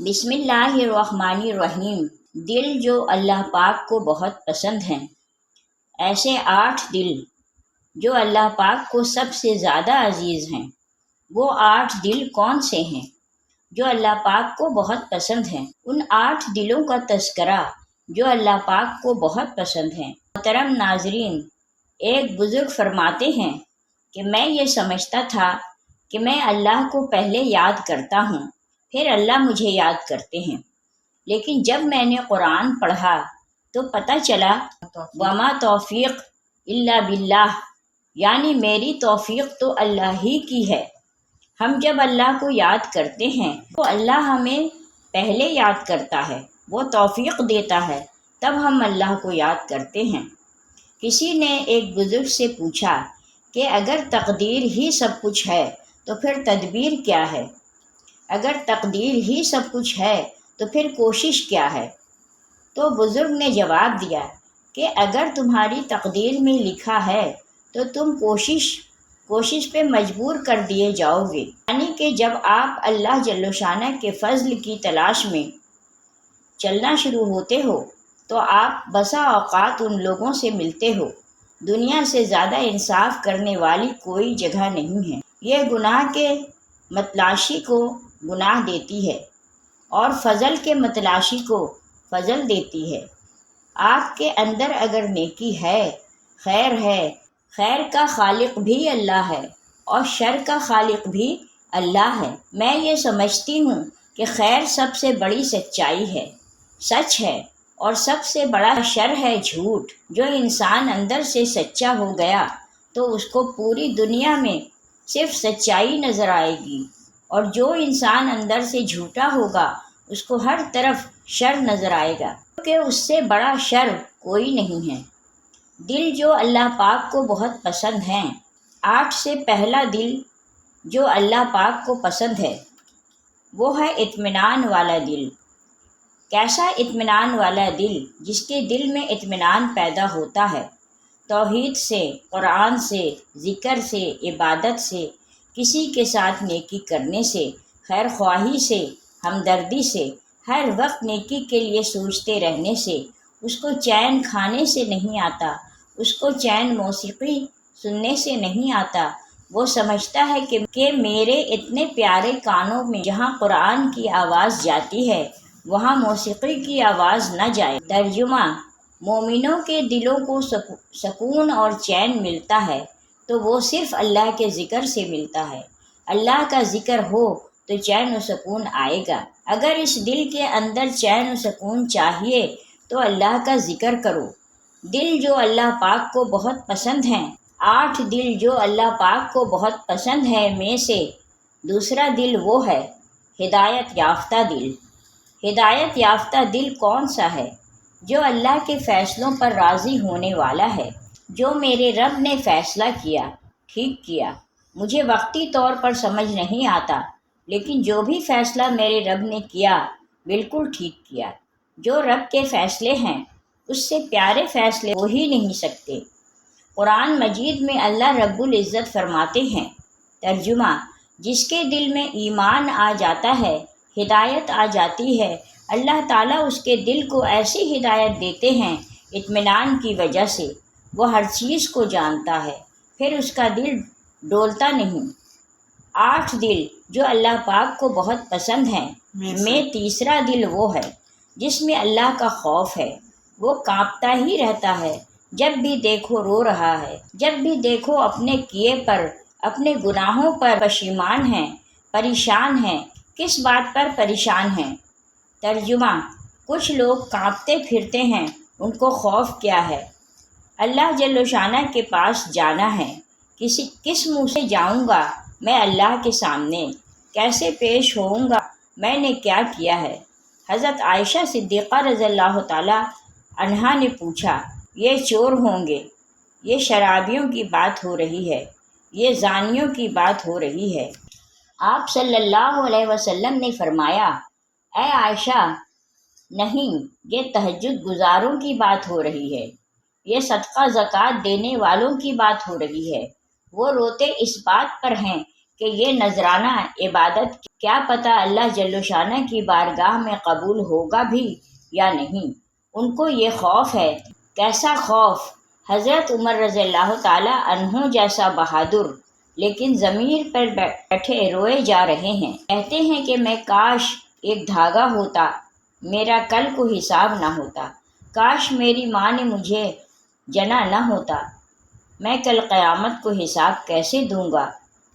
بسم اللہ الرحمن الرحیم۔ دل جو اللہ پاک کو بہت پسند ہیں۔ ایسے 8 دل جو اللہ پاک کو سب سے زیادہ عزیز ہیں، وہ 8 دل کون سے ہیں جو اللہ پاک کو بہت پسند ہیں؟ ان 8 دلوں کا تذکرہ جو اللہ پاک کو بہت پسند ہیں۔ محترم ناظرین، ایک بزرگ فرماتے ہیں کہ میں یہ سمجھتا تھا کہ میں اللہ کو پہلے یاد کرتا ہوں، پھر اللہ مجھے یاد کرتے ہیں، لیکن جب میں نے قرآن پڑھا تو پتہ چلا وما توفیق الا باللہ، یعنی میری توفیق تو اللہ ہی کی ہے۔ ہم جب اللہ کو یاد کرتے ہیں تو اللہ ہمیں پہلے یاد کرتا ہے، وہ توفیق دیتا ہے، تب ہم اللہ کو یاد کرتے ہیں۔ کسی نے ایک بزرگ سے پوچھا کہ اگر تقدیر ہی سب کچھ ہے تو پھر تدبیر کیا ہے؟ اگر تقدیر ہی سب کچھ ہے تو پھر کوشش کیا ہے؟ تو بزرگ نے جواب دیا کہ اگر تمہاری تقدیر میں لکھا ہے تو تم کوشش پہ مجبور کر دیے جاؤ گے، یعنی کہ جب آپ اللہ جل شانہ کے فضل کی تلاش میں چلنا شروع ہوتے ہو تو آپ بسا اوقات ان لوگوں سے ملتے ہو۔ دنیا سے زیادہ انصاف کرنے والی کوئی جگہ نہیں ہے۔ یہ گناہ کے متلاشی کو گناہ دیتی ہے اور فضل کے متلاشی کو فضل دیتی ہے۔ آپ کے اندر اگر نیکی ہے، خیر کا خالق بھی اللہ ہے اور شر کا خالق بھی اللہ ہے۔ میں یہ سمجھتی ہوں کہ خیر سب سے بڑی سچائی ہے، سچ ہے، اور سب سے بڑا شر ہے جھوٹ۔ جو انسان اندر سے سچا ہو گیا تو اس کو پوری دنیا میں صرف سچائی نظر آئے گی، اور جو انسان اندر سے جھوٹا ہوگا اس کو ہر طرف شر نظر آئے گا، کیونکہ اس سے بڑا شر کوئی نہیں ہے۔ دل جو اللہ پاک کو بہت پسند ہیں، 8 سے پہلا دل جو اللہ پاک کو پسند ہے وہ ہے اطمینان والا دل۔ کیسا اطمینان والا دل؟ جس کے دل میں اطمینان پیدا ہوتا ہے توحید سے، قرآن سے، ذکر سے، عبادت سے، کسی کے ساتھ نیکی کرنے سے، خیر خواہی سے، ہمدردی سے، ہر وقت نیکی کے لیے سوچتے رہنے سے۔ اس کو چین کھانے سے نہیں آتا، اس کو چین موسیقی سننے سے نہیں آتا۔ وہ سمجھتا ہے کہ میرے اتنے پیارے کانوں میں جہاں قرآن کی آواز جاتی ہے وہاں موسیقی کی آواز نہ جائے۔ ترجمہ: مومنوں کے دلوں کو سکون اور چین ملتا ہے تو وہ صرف اللہ کے ذکر سے ملتا ہے۔ اللہ کا ذکر ہو تو چین و سکون آئے گا۔ اگر اس دل کے اندر چین و سکون چاہیے تو اللہ کا ذکر کرو۔ دل جو اللہ پاک کو بہت پسند ہیں، 8 دل جو اللہ پاک کو بہت پسند ہیں میں سے دوسرا دل وہ ہے ہدایت یافتہ دل۔ ہدایت یافتہ دل کون سا ہے؟ جو اللہ کے فیصلوں پر راضی ہونے والا ہے۔ جو میرے رب نے فیصلہ کیا، ٹھیک کیا، مجھے وقتی طور پر سمجھ نہیں آتا، لیکن جو بھی فیصلہ میرے رب نے کیا بالکل ٹھیک کیا۔ جو رب کے فیصلے ہیں اس سے پیارے فیصلے ہو ہی نہیں سکتے۔ قرآن مجید میں اللہ رب العزت فرماتے ہیں، ترجمہ: جس کے دل میں ایمان آ جاتا ہے، ہدایت آ جاتی ہے، اللہ تعالیٰ اس کے دل کو ایسی ہدایت دیتے ہیں اطمینان کی وجہ سے۔ وہ ہر چیز کو جانتا ہے، پھر اس کا دل ڈولتا نہیں۔ 8 دل جو اللہ پاک کو بہت پسند ہیں میں تیسرا دل وہ ہے جس میں اللہ کا خوف ہے۔ وہ کانپتا ہی رہتا ہے، جب بھی دیکھو رو رہا ہے، جب بھی دیکھو اپنے کیے پر، اپنے گناہوں پر پشیمان ہے، پریشان ہے۔ کس بات پر پریشان ہیں؟ ترجمہ: کچھ لوگ کانپتے پھرتے ہیں، ان کو خوف کیا ہے؟ اللہ جل شانہ کے پاس جانا ہے۔ کس منہ سے جاؤں گا میں اللہ کے سامنے؟ کیسے پیش ہوؤں گا؟ میں نے کیا کیا ہے؟ حضرت عائشہ صدیقہ رضی اللہ تعالی عنہا نے پوچھا، یہ چور ہوں گے، یہ شرابیوں کی بات ہو رہی ہے، یہ زانیوں کی بات ہو رہی ہے۔ آپ صلی اللہ علیہ وسلم نے فرمایا، اے عائشہ، نہیں، یہ تہجد گزاروں کی بات ہو رہی ہے، یہ صدقہ زکوٰۃ دینے والوں کی کیا پتہ اللہ جل شانہ کی بارگاہ میں قبول ہوگا بھی یا نہیں۔ ان کو یہ خوف ہے۔ کیسا خوف؟ حضرت عمر رضی اللہ تعالیٰ عنہ جیسا بہادر لیکن ضمیر پر بیٹھے روئے جا رہے ہیں۔ کہتے ہیں کہ میں کاش ایک دھاگا ہوتا، میرا کل کو حساب نہ ہوتا، کاش میری ماں نے مجھے جنا نہ ہوتا، میں کل قیامت کو حساب کیسے دوں گا۔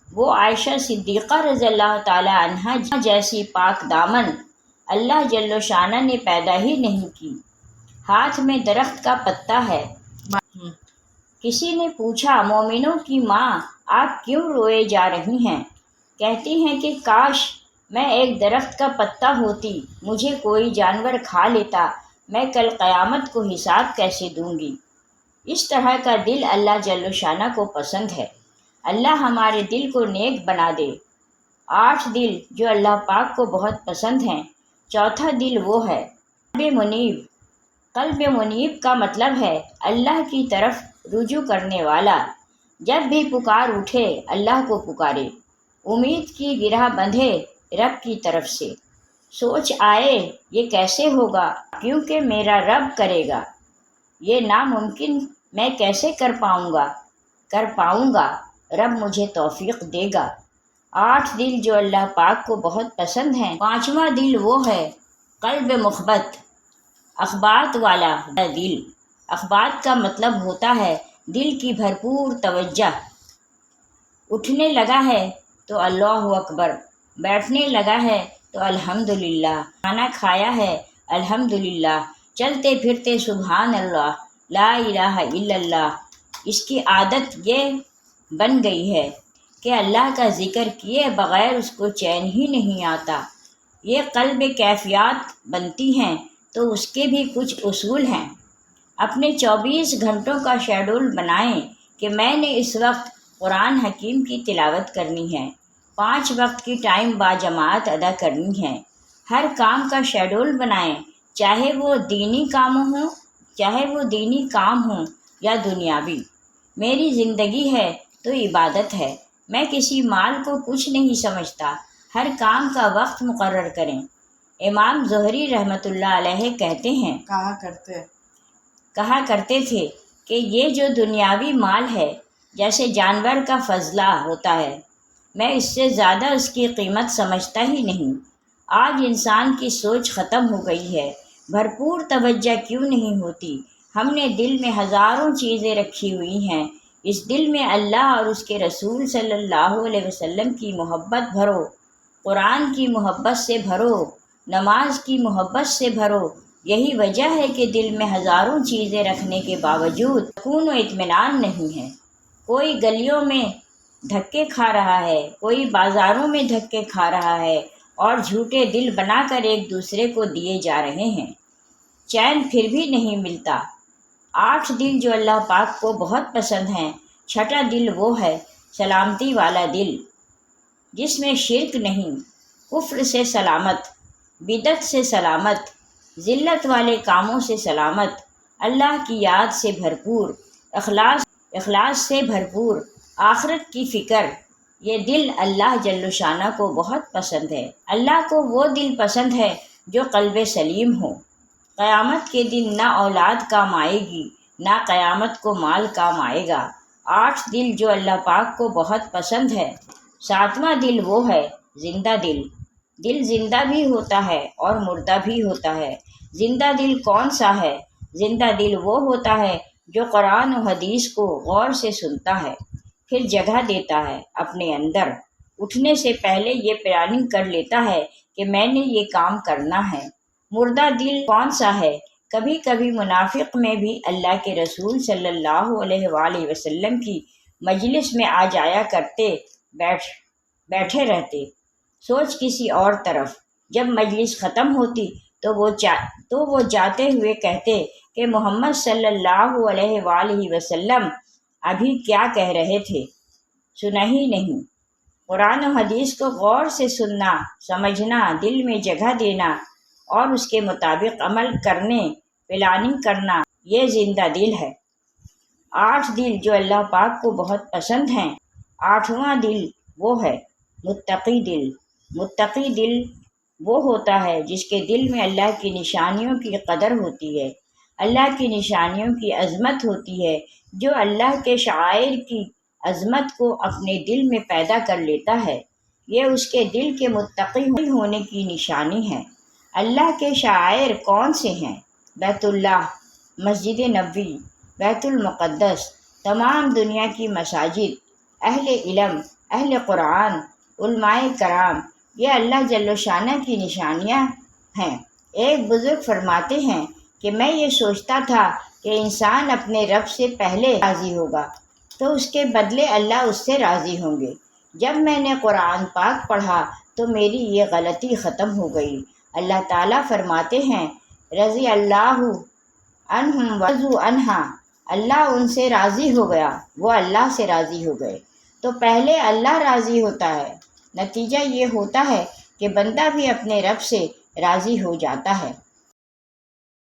وہ عائشہ صدیقہ رضی اللہ تعالیٰ عنہا جیسی پاک دامن اللہ جل شانہ نے پیدا ہی نہیں کی۔ ہاتھ میں درخت کا پتا ہے۔ کسی نے پوچھا، مومنوں کی ماں آپ کیوں روئے جا رہی ہیں؟ کہتی ہیں کہ کاش میں ایک درخت کا پتا ہوتی، مجھے کوئی جانور کھا لیتا، میں کل قیامت کو حساب کیسے دوں گی۔ اس طرح کا دل اللہ جل شانہ کو پسند ہے۔ اللہ ہمارے دل کو نیک بنا دے۔ 8 دل جو اللہ پاک کو بہت پسند ہیں۔ چوتھا دل وہ ہے قلب منیب۔ قلب منیب کا مطلب ہے اللہ کی طرف رجوع کرنے والا۔ جب بھی پکار اٹھے اللہ کو پکارے، امید کی گرہ بندھے رب کی طرف سے۔ سوچ آئے یہ کیسے ہوگا، کیونکہ میرا رب کرے گا، یہ ناممکن میں کیسے کر پاؤں گا، رب مجھے توفیق دے گا۔ 8 دل جو اللہ پاک کو بہت پسند ہیں۔ 5واں دل وہ ہے قلب مخبت، اخبات والا دل۔ اخبات کا مطلب ہوتا ہے دل کی بھرپور توجہ۔ اٹھنے لگا ہے تو اللہ اکبر، بیٹھنے لگا ہے تو الحمدللہ، کھانا کھایا ہے الحمدللہ، چلتے پھرتے سبحان اللہ، لا الہ الا اللہ۔ اس کی عادت یہ بن گئی ہے کہ اللہ کا ذکر کیے بغیر اس کو چین ہی نہیں آتا۔ یہ قلب کیفیات بنتی ہیں تو اس کے بھی کچھ اصول ہیں۔ اپنے 24 گھنٹوں کا شیڈول بنائیں کہ میں نے اس وقت قرآن حکیم کی تلاوت کرنی ہے، 5 وقت کی ٹائم باجماعت ادا کرنی ہے۔ ہر کام کا شیڈول بنائیں، چاہے وہ دینی کام ہوں یا دنیاوی۔ میری زندگی ہے تو عبادت ہے، میں کسی مال کو کچھ نہیں سمجھتا۔ ہر کام کا وقت مقرر کریں۔ امام زہری رحمۃ اللہ علیہ کہا کرتے تھے کہ یہ جو دنیاوی مال ہے جیسے جانور کا فضلہ ہوتا ہے، میں اس سے زیادہ اس کی قیمت سمجھتا ہی نہیں۔ آج انسان کی سوچ ختم ہو گئی ہے، بھرپور توجہ کیوں نہیں ہوتی؟ ہم نے دل میں ہزاروں چیزیں رکھی ہوئی ہیں۔ اس دل میں اللہ اور اس کے رسول صلی اللہ علیہ وسلم کی محبت بھرو، قرآن کی محبت سے بھرو، نماز کی محبت سے بھرو۔ یہی وجہ ہے کہ دل میں ہزاروں چیزیں رکھنے کے باوجود سکون و اطمینان نہیں ہے۔ کوئی گلیوں میں دھکے کھا رہا ہے، کوئی بازاروں میں دھکے کھا رہا ہے، اور جھوٹے دل بنا کر ایک دوسرے کو دیے جا رہے ہیں، چین پھر بھی نہیں ملتا۔ 8 دل جو اللہ پاک کو بہت پسند ہیں۔ چھٹا دل وہ ہے سلامتی والا دل، جس میں شرک نہیں، کفر سے سلامت، بدعت سے سلامت، ذلت والے کاموں سے سلامت، اللہ کی یاد سے بھرپور، اخلاص سے بھرپور، آخرت کی فکر۔ یہ دل اللہ جل شانہ کو بہت پسند ہے۔ اللہ کو وہ دل پسند ہے جو قلب سلیم ہو۔ قیامت کے دن نہ اولاد کام آئے گی، نہ قیامت کو مال کام آئے گا۔ 8 دل جو اللہ پاک کو بہت پسند ہے۔ 7واں دل وہ ہے زندہ دل۔ دل زندہ بھی ہوتا ہے اور مردہ بھی ہوتا ہے۔ زندہ دل کون سا ہے؟ زندہ دل وہ ہوتا ہے جو قرآن و حدیث کو غور سے سنتا ہے، پھر جگہ دیتا ہے اپنے اندر۔ اٹھنے سے پہلے یہ پلاننگ کر لیتا ہے کہ میں نے یہ کام کرنا ہے۔ مردہ دل کون سا ہے؟ کبھی کبھی منافق میں بھی اللہ کے رسول صلی اللہ علیہ وآلہ وسلم کی مجلس میں آ جایا کرتے، بیٹھے رہتے، سوچ کسی اور طرف۔ جب مجلس ختم ہوتی تو وہ جاتے ہوئے کہتے کہ محمد صلی اللہ علیہ وآلہ وسلم ابھی کیا کہہ رہے تھے، سنا ہی نہیں۔ قرآن و حدیث کو غور سے سننا، سمجھنا، دل میں جگہ دینا اور اس کے مطابق عمل کرنے، پلاننگ کرنا، یہ زندہ دل ہے۔ 8 دل جو اللہ پاک کو بہت پسند ہیں۔ 8واں دل وہ ہے متقی دل۔ متقی دل وہ ہوتا ہے جس کے دل میں اللہ کی نشانیوں کی قدر ہوتی ہے، اللہ کی نشانیوں کی عظمت ہوتی ہے، جو اللہ کے شعائر کی عظمت کو اپنے دل میں پیدا کر لیتا ہے، یہ اس کے دل کے متقی ہونے کی نشانی ہے۔ اللہ کے شعائر کون سے ہیں؟ بیت اللہ، مسجد نبوی، بیت المقدس، تمام دنیا کی مساجد، اہل علم، اہل قرآن، علماء کرام، یہ اللہ جل شانہ کی نشانیاں ہیں۔ ایک بزرگ فرماتے ہیں کہ میں یہ سوچتا تھا کہ انسان اپنے رب سے پہلے راضی ہوگا تو اس کے بدلے اللہ اس سے راضی ہوں گے۔ جب میں نے قرآن پاک پڑھا تو میری یہ غلطی ختم ہو گئی۔ اللہ تعالیٰ فرماتے ہیں رضی اللہ عنہم ورضوا عنہا، اللہ ان سے راضی ہو گیا، وہ اللہ سے راضی ہو گئے۔ تو پہلے اللہ راضی ہوتا ہے، نتیجہ یہ ہوتا ہے کہ بندہ بھی اپنے رب سے راضی ہو جاتا ہے۔